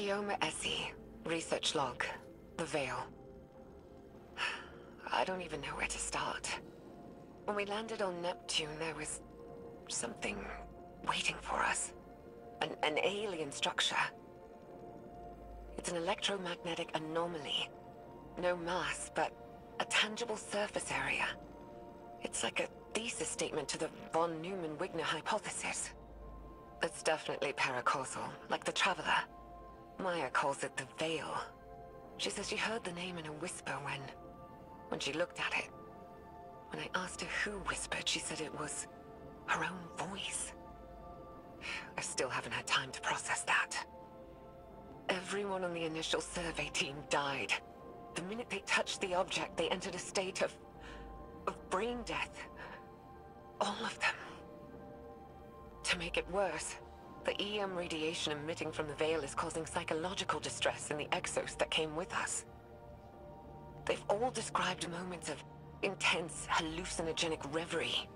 Gioma Essie, research log, the Veil. I don't even know where to start. When we landed on Neptune, there was something waiting for us. An alien structure. It's an electromagnetic anomaly. No mass, but a tangible surface area. It's like a thesis statement to the von Neumann-Wigner hypothesis. It's definitely paracausal, like the Traveler. Maya calls it the Veil. She says she heard the name in a whisper when she looked at it. When I asked her who whispered, she said it was her own voice. I still haven't had time to process that. Everyone on the initial survey team died. The minute they touched the object, they entered a state of brain death. All of them. To make it worse, the EM radiation emitting from the Veil is causing psychological distress in the exos that came with us. They've all described moments of intense, hallucinogenic reverie.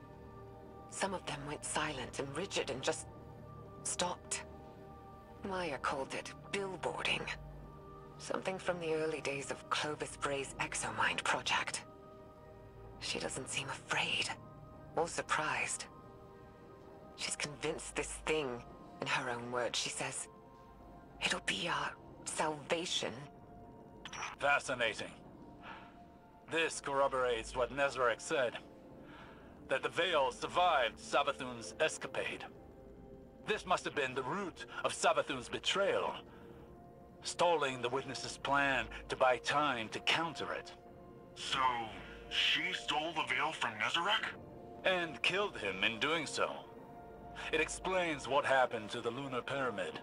Some of them went silent and rigid and just stopped. Maya called it billboarding. Something from the early days of Clovis Bray's Exomind project. She doesn't seem afraid or surprised. She's convinced this thing, in her own words, she says, it'll be our salvation. Fascinating. This corroborates what Nezarek said, that the Veil survived Savathun's escapade. This must have been the root of Savathun's betrayal, stalling the witness's plan to buy time to counter it. So, she stole the Veil from Nezarek? And killed him in doing so. It explains what happened to the lunar pyramid,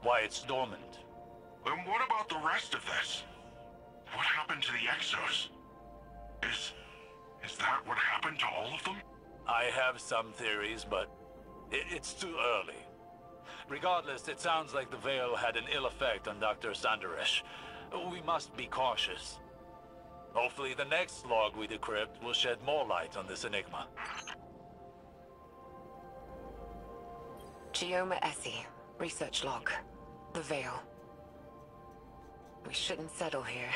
why it's dormant. Then what about the rest of this? What happened to the Exos? Is that what happened to all of them? I have some theories, but it's too early. Regardless, it sounds like the Veil had an ill effect on Dr. Sandaresh. We must be cautious. Hopefully the next log we decrypt will shed more light on this enigma. Gioma Essie, research log, the Veil. We shouldn't settle here.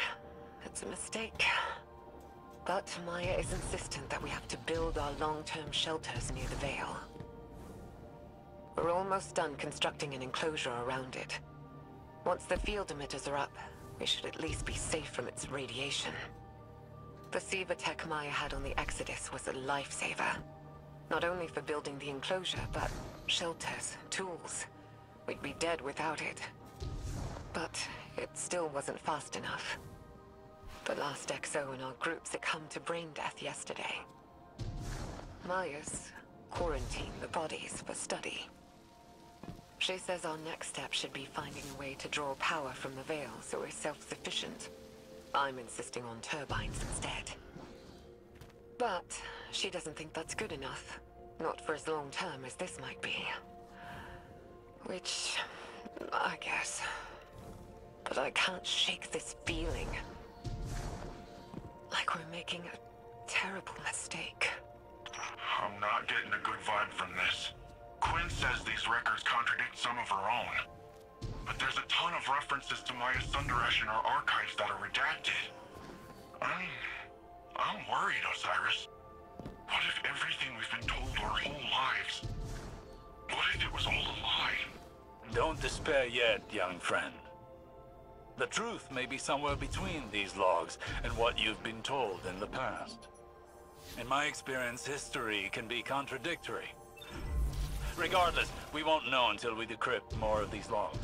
It's a mistake. But Maya is insistent that we have to build our long-term shelters near the Veil. We're almost done constructing an enclosure around it. Once the field emitters are up, we should at least be safe from its radiation. The Siva tech Maya had on the Exodus was a lifesaver. Not only for building the enclosure, but shelters, tools. We'd be dead without it. But it still wasn't fast enough. The last XO in our group succumbed to brain death yesterday. Maya's quarantined the bodies for study. She says our next step should be finding a way to draw power from the Veil so we're self-sufficient. I'm insisting on turbines instead. But she doesn't think that's good enough. Not for as long-term as this might be. Which, I guess. But I can't shake this feeling. Like we're making a terrible mistake. I'm not getting a good vibe from this. Quinn says these records contradict some of her own. But there's a ton of references to Maya Sundaresh in our archives that are redacted. I'm worried, Osiris. What if everything we've been told our whole lives? What if it was all a lie? Don't despair yet, young friend. The truth may be somewhere between these logs and what you've been told in the past. In my experience, history can be contradictory. Regardless, we won't know until we decrypt more of these logs.